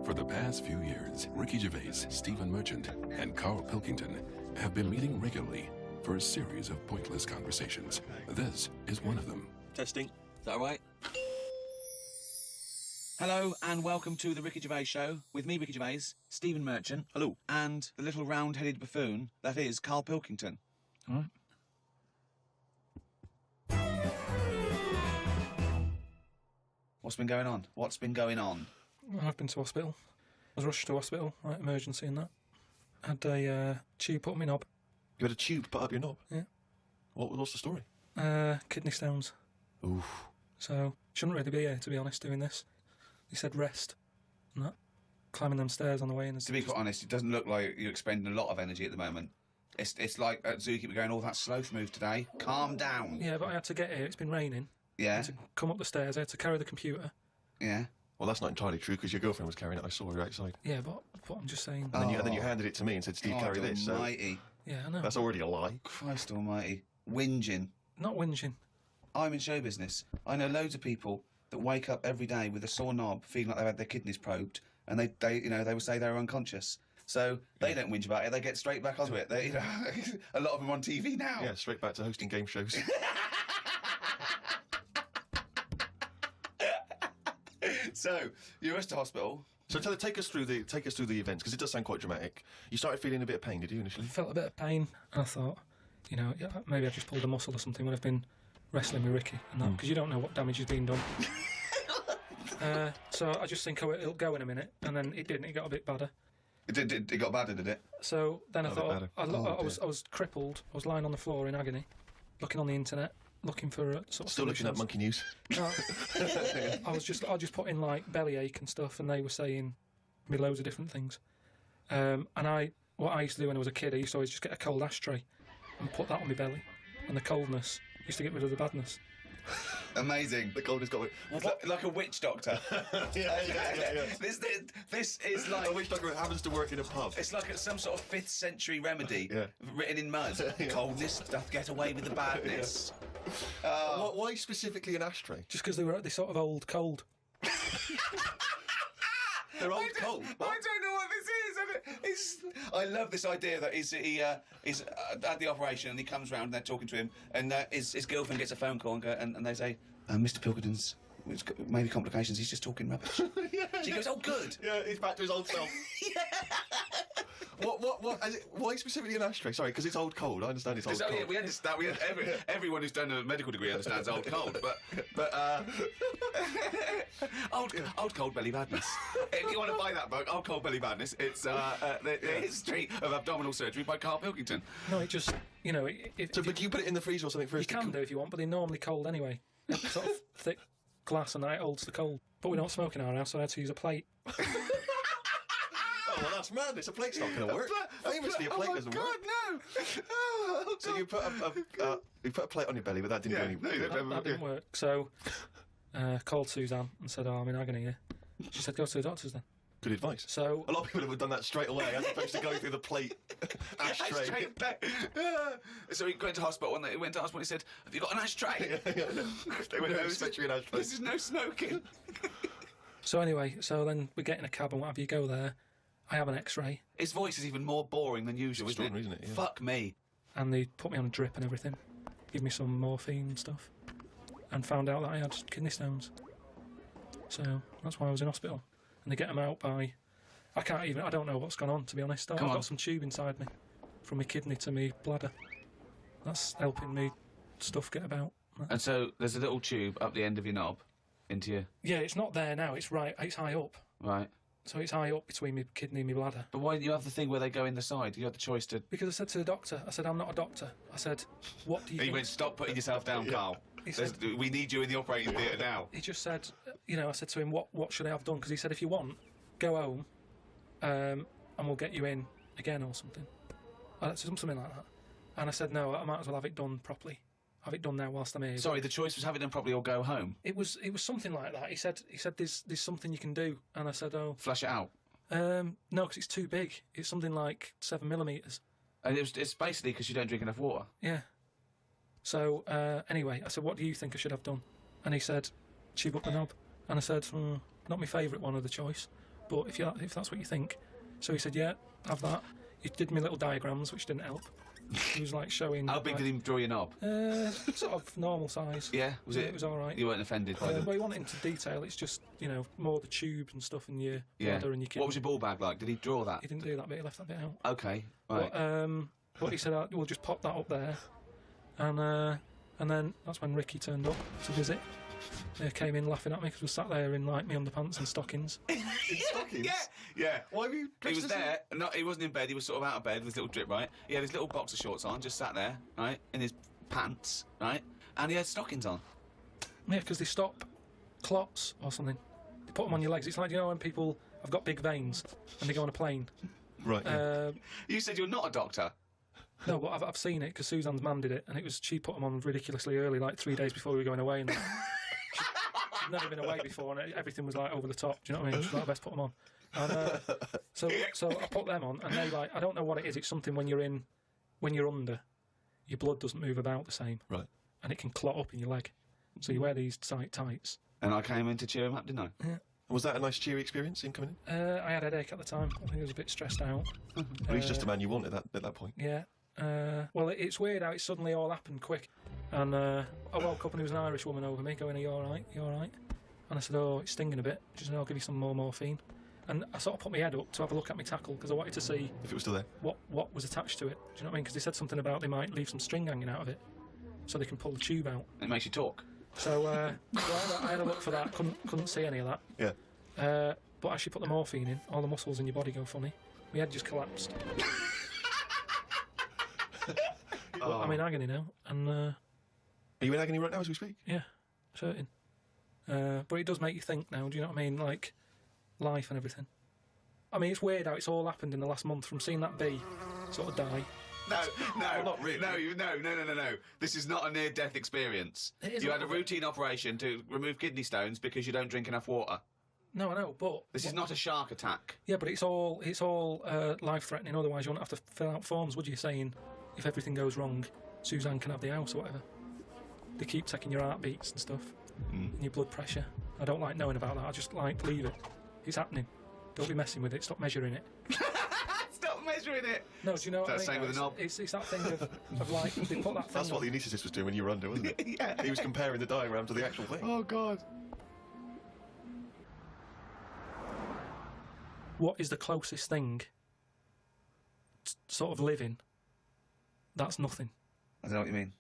For the past few years, Riki Gervais, Stiven Merchant, and Karl Pilkington have been meeting regularly for a series of pointless conversations. This is one of them. Testing. Is that right? Hello and welcome to the Riki Gervais Show with me, Riki Gervais, Stiven Merchant. Hello. And the little round-headed buffoon that is Karl Pilkington. All right. What's been going on? What's been going on? I've been to hospital. I was rushed to hospital, like emergency and that. Had a tube put up my knob. You had a tube put up your knob? Yeah. What's the story? Kidney stones. Oof. So, shouldn't really be here, to be honest, doing this. He said rest and that. Climbing them stairs on the way in. To be quite honest, it doesn't look like you're expending a lot of energy at the moment. It's like at Zookeeper going, that sloth move today. Calm down. Yeah, but I had to get here. It's been raining. Yeah. I had to come up the stairs. I had to carry the computer. Yeah. Well, that's not entirely true, because your girlfriend was carrying it. I saw her outside. Yeah, but I'm just saying. And then you handed it to me and said, Steve, carry this. Almighty. Yeah, I know. That's already a lie. Christ almighty. Whinging. Not whinging. I'm in show business. I know loads of people that wake up every day with a sore knob, feeling like they've had their kidneys probed, and they would say they're unconscious. So they don't whinge about it. They get straight back onto it. They, a lot of them on TV now. Yeah, straight back to hosting game shows. So you're rushed to hospital. So take us through the events, because it does sound quite dramatic. You started feeling a bit of pain, did you, initially? I felt a bit of pain, and I thought, maybe I just pulled a muscle or something when I've been wrestling with Ricky and that, because you don't know what damage has been done. So I just think, it'll go in a minute, and then it didn't. It got a bit badder. It got badder, did it? So then I thought, I was was crippled. I was lying on the floor in agony, looking on the internet, looking for sort of still looking at Monkey News. No, I just put in like bellyache and stuff, and they were saying me loads of different things. And what I used to do when I was a kid, I used to always just get a cold ashtray and put that on my belly, and the coldness used to get rid of the badness. Amazing. The coldness got like a witch doctor. yeah. This is like a witch doctor who happens to work in a pub. It's like some sort of 5th century remedy written in mud. Coldness doth get away with the badness. Why specifically an ashtray? Just because they sort of old cold. They're old cold. I don't know what this is. I love this idea that he's at the operation and he comes round and they're talking to him, and his girlfriend gets a phone call and they say, Mr. Pilkington's maybe complications. He's just talking rubbish. She goes, oh, good. Yeah, he's back to his old self. Why specifically an ashtray? Sorry, because it's old cold. I understand it's old cold. Yeah, we understand. Everyone who's done a medical degree understands old cold, but old cold belly badness. If you want to buy that book, Old Cold Belly Badness, it's the history of abdominal surgery by Karl Pilkington. No, it just but you put it in the freezer or something first. You can do if you want, but they're normally cold anyway. It's sort of thick glass, and that holds the cold. But we don't smoke in our house, so I had to use a plate. Oh, well, that's madness. A plate's not going to work. Famously, a plate doesn't work. Oh, God, no! So you put a plate on your belly, but that didn't do any work. That didn't work. So, called Suzanne and said, I'm in agony here. She said, go to the doctors then. Good advice. So a lot of people have done that straight away, as opposed to going through the plate ashtray. So he went to hospital, and they went to hospital and he said, have you got an ashtray? They went, no, especially an ashtray. This is no smoking. So anyway, then we get in a cab and whatever, you go there. I have an X-ray. His voice is even more boring than usual, isn't it? Yeah. Fuck me. And they put me on a drip and everything. Give me some morphine and stuff. And found out that I had kidney stones. So that's why I was in hospital. And they get them out by... I don't know what's gone on, to be honest. I've got some tube inside me. From my kidney to my bladder. That's helping me stuff get about. And so there's a little tube up the end of your knob into your... Yeah, it's not there now, it's high up. Right. So it's high up between my kidney and my bladder. But why do you have the thing where they go in the side? You have the choice to... Because I said to the doctor, I'm not a doctor. I said, what do you think? He went, stop putting yourself down, Carl. He said, we need you in the operating theatre now. He just said, I said to him, what should I have done? Because he said, if you want, go home, and we'll get you in again or something. Something like that. And I said, no, I might as well have it done properly. Have it done now whilst I'm here. Sorry, the choice was have it done properly or go home? It was something like that. He said there's something you can do. And I said, oh... Flush it out? No, because it's too big. It's something like 7mm. And it's basically because you don't drink enough water. Yeah. So, anyway, I said, what do you think I should have done? And he said, tube up the knob. And I said, not my favourite one of the choice, but if that's what you think. So he said, yeah, have that. He did me little diagrams, which didn't help. He was like showing... How big did he draw your knob? Sort of normal size. Yeah? Was it? It was all right. You weren't offended by them? Well, he wanted into detail. It's just, more the tube and stuff in your bladder and your kidney. What was your ball bag like? Did he draw that? He didn't do that bit. He left that bit out. Okay, right. But he said, we'll just pop that up there. And then that's when Ricky turned up to visit. They came in laughing at me because we sat there in like my underpants and stockings. In stockings? Yeah. Why have you? He was there. No, he wasn't in bed. He was sort of out of bed with his little drip, right? He had his little boxer shorts on, just sat there, right, in his pants, right, and he had stockings on. Yeah, because they stop clots or something. They put them on your legs. It's like when people have got big veins and they go on a plane. Right. Yeah. You said you're not a doctor. No, but I've seen it because Suzanne's mum did it, and she put them on ridiculously early, like 3 days before we were going away. And she'd never been away before, and everything was like over the top. Do you know what I mean? She's like, best put them on. And so I put them on, and they I don't know what it is. It's something when you're under, your blood doesn't move about the same, Right. and it can clot up in your leg. So you wear these tight tights. And I came in to cheer him up, didn't I? Yeah. Was that a nice, cheery experience, him coming in? I had a headache at the time. I think I was a bit stressed out. Well, he's just a man you wanted at that point. Yeah. Well, it's weird how it suddenly all happened quick. And I woke up and there was an Irish woman over me going, are you all right? You all right? And I said, oh, it's stinging a bit. She said, I'll give you some more morphine. And I sort of put my head up to have a look at my tackle because I wanted to see... If it was still there? What was attached to it. Do you know what I mean? Because they said something about they might leave some string hanging out of it so they can pull the tube out. It makes you talk. So I had a look for that. Couldn't see any of that. Yeah. But as she put the morphine in, all the muscles in your body go funny. My head just collapsed. But I'm in agony now, and... Are you in agony right now as we speak? Yeah, it's hurting. But it does make you think now, do you know what I mean? Like, life and everything. I mean, it's weird how it's all happened in the last month, from seeing that bee sort of die. No, Well, not really. No. This is not a near-death experience. You had a routine operation to remove kidney stones because you don't drink enough water. No, I know, but... This is not a shark attack. Yeah, but it's all life-threatening, otherwise you wouldn't have to fill out forms, would you, saying, if everything goes wrong, Suzanne can have the house or whatever. They keep taking your heartbeats and stuff, and your blood pressure. I don't like knowing about that, I just like, leave it. It's happening. Don't be messing with it, stop measuring it. Stop measuring it! No, do you know what I mean? Same with the knob. It's that thing of like, they put that thing That's what on. the anaesthetist was doing when you were under, wasn't it? Yeah. He was comparing the diagram to the actual thing. Oh, God. What is the closest thing sort of living that's nothing? I don't know what you mean.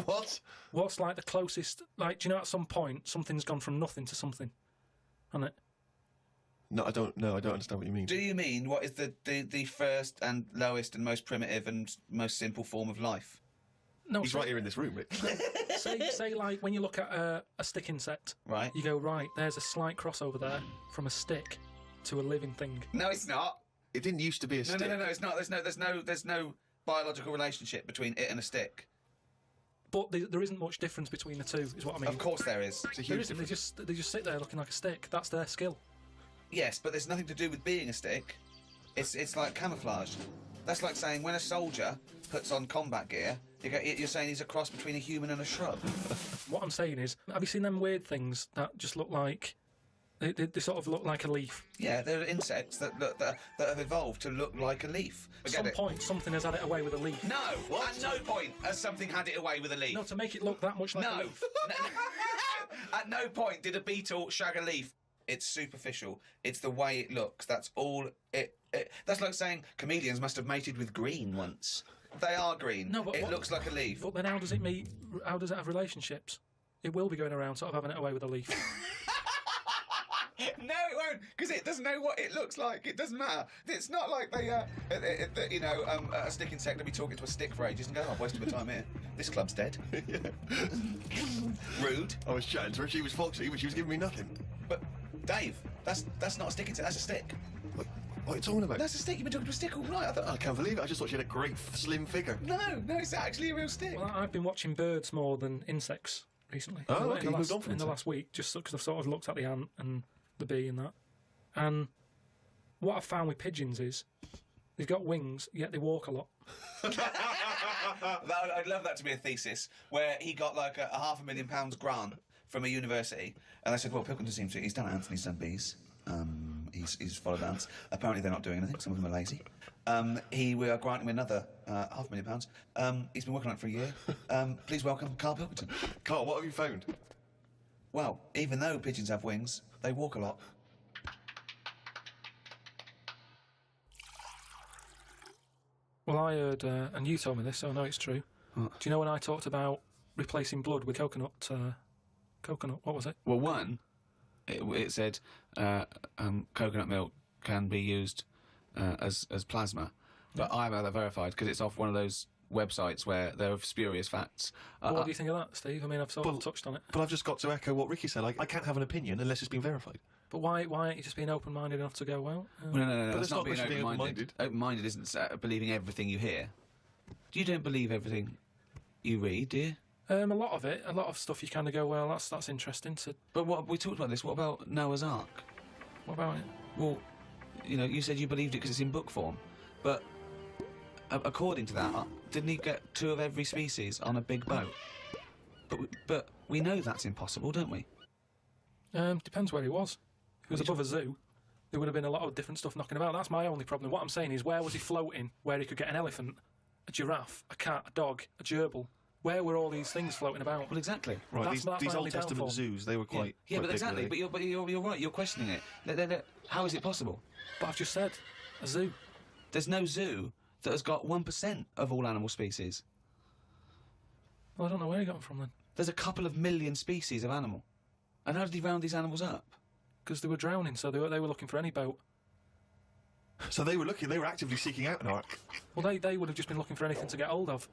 What? What's like the closest, like, do you know at some point something's gone from nothing to something, hasn't it? No, I don't understand what you mean. Do you mean what is the first and lowest and most primitive and most simple form of life? No, He's right here in this room, Rick. say like when you look at a stick insect, Right. you go, right, there's a slight crossover there from a stick to a living thing. No, it's not. It didn't used to be a stick. No, it's not. There's no biological relationship between it and a stick. But there isn't much difference between the two, is what I mean. Of course there is. It's a There huge isn't. difference. They just sit there looking like a stick. That's their skill. Yes, but there's nothing to do with being a stick. It's like camouflage. That's like saying when a soldier puts on combat gear, you're saying he's a cross between a human and a shrub. What I'm saying is, have you seen them weird things that just look like... They sort of look like a leaf. Yeah, there are insects that have evolved to look like a leaf. At some point, something has had it away with a leaf. No, at no point has something had it away with a leaf. No, to make it look that much like a No. leaf. At no point did a beetle shag a leaf. It's superficial. It's the way it looks. That's all. That's like saying chameleons must have mated with green once. They are green. No, but it what- looks like a leaf. But then how does it have relationships? It will be going around sort of having it away with a leaf. No, it won't, because it doesn't know what it looks like. It doesn't matter. It's not like a stick insect will be talking to a stick for ages and go, "Oh, I've wasted my time here. This club's dead." Rude. I was chatting to her, she was foxy, but she was giving me nothing. But Dave, that's not a stick insect. That's a stick. What are you talking about? That's a stick. You've been talking to a stick all night. I can't believe it. I just thought she had a great slim figure. No, it's actually a real stick. Well, I've been watching birds more than insects recently. Oh, In the okay, you moved on from in the insects. last week, just because I've sort of looked at the ant and the bee and that. And What I've found with pigeons is they've got wings, yet they walk a lot. I'd love that to be a thesis where he got like a £500,000 grant from a university, and they said, well, Pilkington seems to. He's done ants and he's done bees. He's followed ants. Apparently, they're not doing anything. Some of them are lazy. We are granting him another £500,000. He's been working on it for a year. Please welcome Karl Pilkington. Carl, what have you found? Well, even though pigeons have wings, they walk a lot. Well, I heard, and you told me this, so I know it's true. What? Do you know when I talked about replacing blood with coconut? What was it? Well, one, it said coconut milk can be used as plasma, but I haven't had that verified because it's off one of those websites where there are spurious facts. Well, what do you think of that, Steve? I mean, I've sort of touched on it. But I've just got to echo what Ricky said. I can't have an opinion unless it's been verified. But why aren't you just being open-minded enough to go, well... No, But that's not being being open-minded. open-minded. Open-minded isn't believing everything you hear. You don't believe everything you read, do you? A lot of stuff you kind of go, well, that's interesting. So But what we talked about this. What about Noah's Ark? what about it? Well, you know, you said you believed it because it's in book form, but according to that, didn't he get 2 of every species on a big boat? But we know that's impossible, don't we? Depends where he was. If he was above a zoo, there would have been a lot of different stuff knocking about. That's my only problem. What I'm saying is, where was he floating where he could get an elephant, a giraffe, a cat, a dog, a gerbil? Where were all these things floating about? Well, exactly. Right, That's these my Old only Testament downfall. zoos, they were quite Yeah, but big, exactly. weren't they? But you're right. You're questioning it. How is it possible? But I've just said, a zoo. There's no zoo that has got 1% of all animal species. Well, I don't know where he got them from then. There's a couple of million species of animal. And how did he round these animals up? Because they were drowning, so they were looking for any boat. So they were actively seeking out an ark. Well, they would have just been looking for anything to get hold of.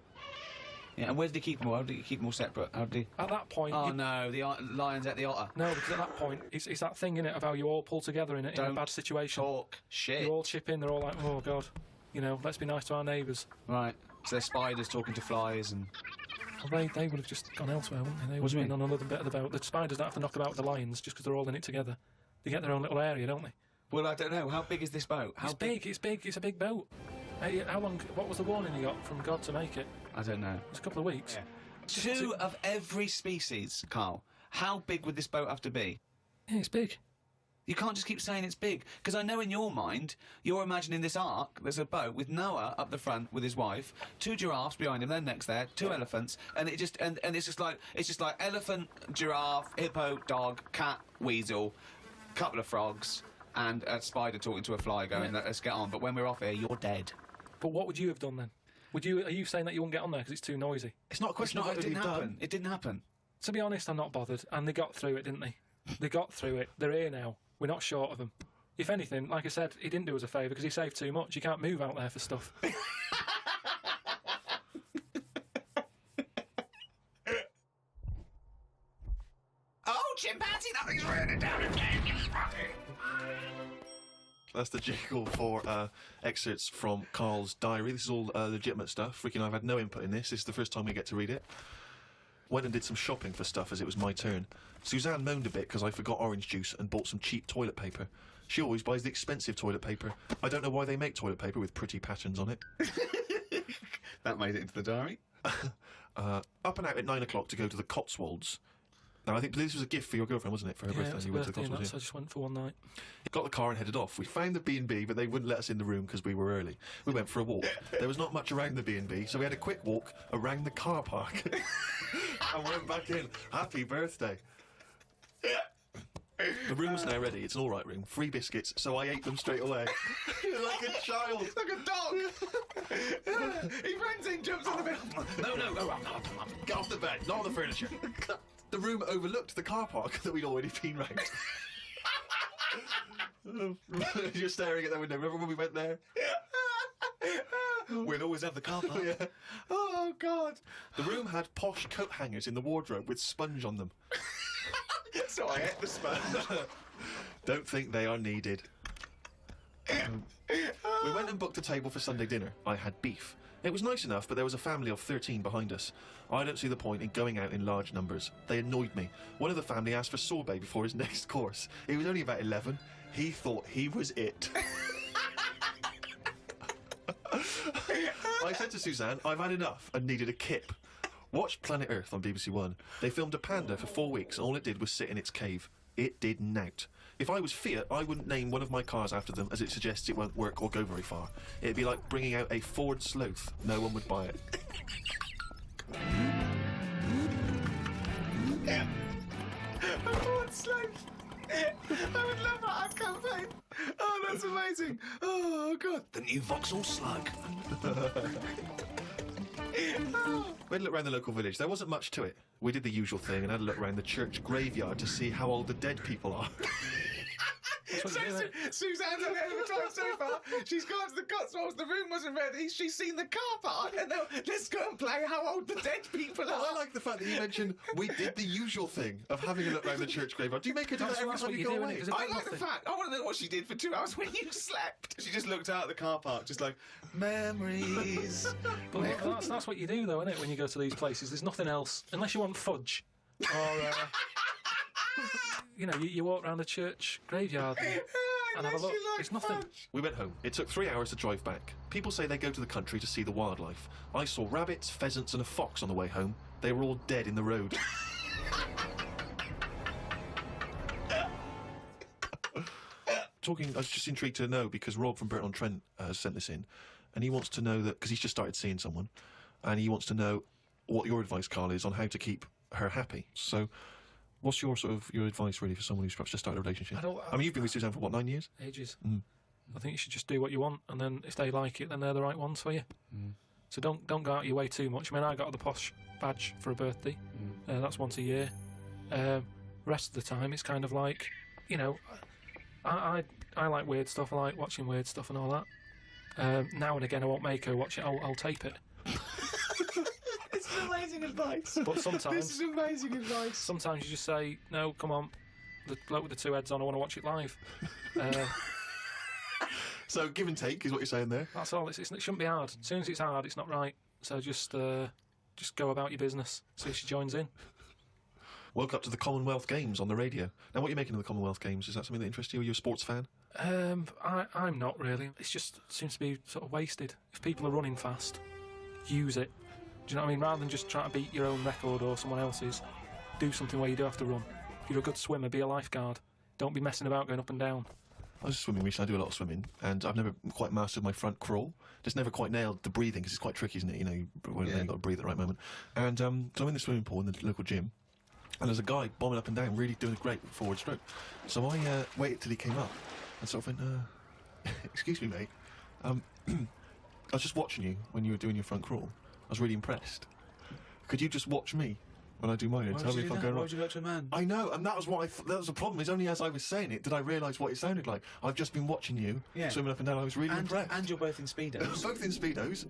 Yeah, and where did he keep them all? How did he keep them all separate? How did he... At that point... Oh, no, the lions at the otter. No, because at that point, it's that thing, innit, of how you all pull together in a bad situation. Talk shit. You all chip in, they're all like, oh, God, you know, let's be nice to our neighbours. Right, so there's spiders talking to flies and... Well, they would have just gone elsewhere, wouldn't they? They What would do have you been on another bit of the boat. The spiders don't have to knock about with the lions just because they're all in it together. They get their own little area, don't they? Well, I don't know. How big is this boat? How It's big, it's a big boat. Hey, how long, what was the warning you got from God to make it? I don't know. It was a couple of weeks. Yeah. 2 of every species, Carl. How big would this boat have to be? Yeah, it's big. You can't just keep saying it's big, because I know in your mind you're imagining this ark. There's a boat with Noah up the front with his wife, 2 giraffes behind him, then next there, 2 elephants, and it just and it's just like elephant, giraffe, hippo, dog, cat, weasel, couple of frogs, and a spider talking to a fly going, let's get on. But when we're off here, you're dead. But what would you have done then? Are you saying that you wouldn't get on there because it's too noisy? It's not a question of It what didn't they've happen. done. It didn't happen. To be honest, I'm not bothered. And they got through it, didn't they? They got through it. They're here now. We're not short of them. If anything, like I said, he didn't do us a favour because he saved too much. You can't move out there for stuff. Oh, chimpanzee, nothing's written down again. That's the jingle for excerpts from Carl's diary. This is all legitimate stuff. Ricky and I have had no input in this. This is the first time we get to read it. Went and did some shopping for stuff as it was my turn. Suzanne moaned a bit because I forgot orange juice and bought some cheap toilet paper. She always buys the expensive toilet paper. I don't know why they make toilet paper with pretty patterns on it. That made it into the diary. Up and out at 9 o'clock to go to the Cotswolds. Now, I think this was a gift for your girlfriend, wasn't it, for her Yeah, birthday? it was You a went to the birthday and Cotswolds, that, so I just went for one night. Got the car and headed off. We found the B&B, but they wouldn't let us in the room because we were early. We went for a walk. There was not much around the B&B, so we had a quick walk around the car park and went back in. Happy birthday. The room was now ready. It's an all right room. 3 biscuits, so I ate them straight away. Like a child. Like a dog. He runs in, jumps on the bed. No. Get off the bed, not on the furniture. The room overlooked the car park that we'd already been round. You're staring at that window. Remember when we went there? We'll always have the car park. Yeah. Oh, God. The room had posh coat hangers in the wardrobe with sponge on them. So I ate the sponge. Don't think they are needed. We went and booked a table for Sunday dinner. I had beef. It was nice enough, but there was a family of 13 behind us. I don't see the point in going out in large numbers. They annoyed me. One of the family asked for sorbet before his next course. He was only about 11. He thought he was it. I said to Suzanne, I've had enough and needed a kip. Watched Planet Earth on BBC One. They filmed a panda for 4 weeks and all it did was sit in its cave. It did nout. If I was Fiat, I wouldn't name one of my cars after them, as it suggests it won't work or go very far. It'd be like bringing out a Ford Sloth. No one would buy it. A Ford Sloth. I would love that ad campaign. Oh, that's amazing. Oh, God. The new Vauxhall Slug. We had a look around the local village. There wasn't much to it. We did the usual thing and had a look around the church graveyard to see how old the dead people are. Suzanne's on the end of the time so far. She's gone to the Cotswolds. The room wasn't ready. She's seen the car park. And now let's go and play how old the dead people are. I like the fact that you mentioned we did the usual thing of having a look around the church graveyard. Do you make her do that every time you go away? I like the fact. I want to know what she did for 2 hours when you slept. She just looked out at the car park, just like, memories. But that's what you do, though, isn't it, when you go to these places? There's nothing else, unless you want fudge. Or, you know, you walk around the church graveyard and have a look. It's nothing. We went home. It took 3 hours to drive back. People say they go to the country to see the wildlife. I saw rabbits, pheasants and a fox on the way home. They were all dead in the road. I was just intrigued to know, because Rob from Burton-on-Trent sent this in, and he wants to know that, because he's just started seeing someone, and he wants to know what your advice, Carl, is on how to keep her happy. So, what's your advice really for someone who's perhaps just started a relationship? I mean, you've been with Suzanne for what, 9 years? Ages. I think you should just do what you want, and then if they like it, then they're the right ones for you. So don't go out of your way too much. I mean, I got the posh badge for a birthday. That's once a year. Rest of the time, it's kind of like, you know, I like weird stuff. I like watching weird stuff and all that. Now and again, I won't make her watch it. I'll tape it. This is amazing advice. But sometimes This is amazing advice. Sometimes you just say, no, come on, the bloke with the 2 heads on, I want to watch it live. So give and take is what you're saying there. That's all. It shouldn't be hard. As soon as it's hard, it's not right. So just go about your business. See if she joins in. Woke up to the Commonwealth Games on the radio. Now, what are you making of the Commonwealth Games? Is that something that interests you? Are you a sports fan? I'm not really. It seems to be sort of wasted. If people are running fast, use it. Do you know what I mean? Rather than just trying to beat your own record or someone else's, do something where you do have to run. If you're a good swimmer, be a lifeguard. Don't be messing about going up and down. I was swimming recently. I do a lot of swimming, and I've never quite mastered my front crawl. Just never quite nailed the breathing, because it's quite tricky, isn't it? You know, you've got to breathe at the right moment. And so I'm in the swimming pool in the local gym, and there's a guy bombing up and down, really doing a great forward stroke. So I waited till he came up, and sort of went, excuse me, mate. I was just watching you when you were doing your front crawl. I was really impressed. Could you just watch me when I do mine and tell me if I'm going wrong? Why would you go to a man? I know, and that was what that was the problem. Is only as I was saying it did I realise what it sounded like. I've just been watching you swimming up and down. I was really impressed. And you're both in Speedos. Both in Speedos.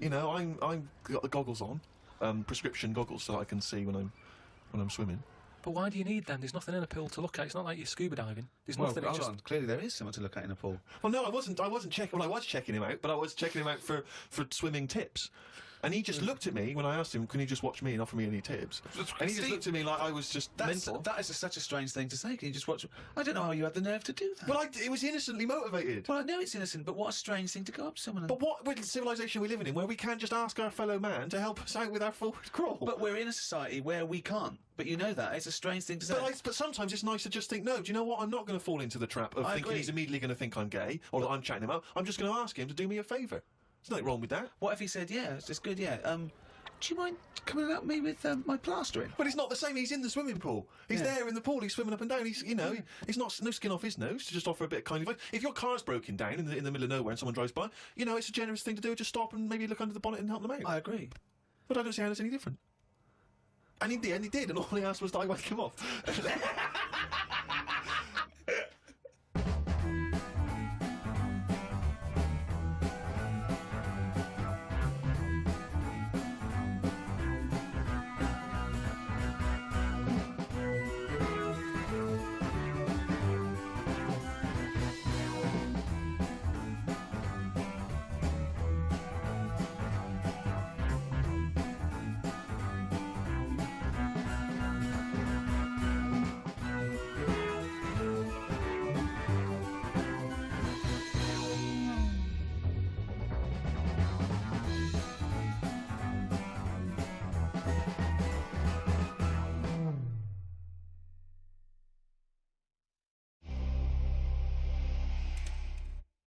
You know, I'm got the goggles on, prescription goggles, so I can see when I'm swimming. But why do you need them? There's nothing in a pool to look at. It's not like you're scuba diving. There's nothing. Hold on. Clearly there is something to look at in a pool. Well, no, I wasn't checking. Well, I was checking him out, but I was checking him out for swimming tips. And he just looked at me when I asked him, can you just watch me and offer me any tips? And he just looked at me like I was just mental. That is such a strange thing to say. Can you just watch? I don't know how you had the nerve to do that. Well, it was innocently motivated. Well, I know it's innocent, but what a strange thing to go up to someone and... But what civilization are we living in where we can't just ask our fellow man to help us out with our forward crawl? But we're in a society where we can't. But you know that. It's a strange thing to say. But sometimes it's nice to just think, no, do you know what? I'm not going to fall into the trap of thinking he's immediately going to think I'm gay or that I'm chatting him up. I'm just going to ask him to do me a favour. There's nothing wrong with that. What if he said, yeah, it's good, yeah. Do you mind coming at me with my plastering? But it's not the same. He's in the swimming pool. He's there in the pool. He's swimming up and down. He's, you know, he's not no skin off his nose to just offer a bit of kind advice. If your car's broken down in the middle of nowhere and someone drives by, you know, it's a generous thing to do. Just stop and maybe look under the bonnet and help them out. I agree. But I don't see how it's any different. And in the end, he did, and all he asked was that I wake him off.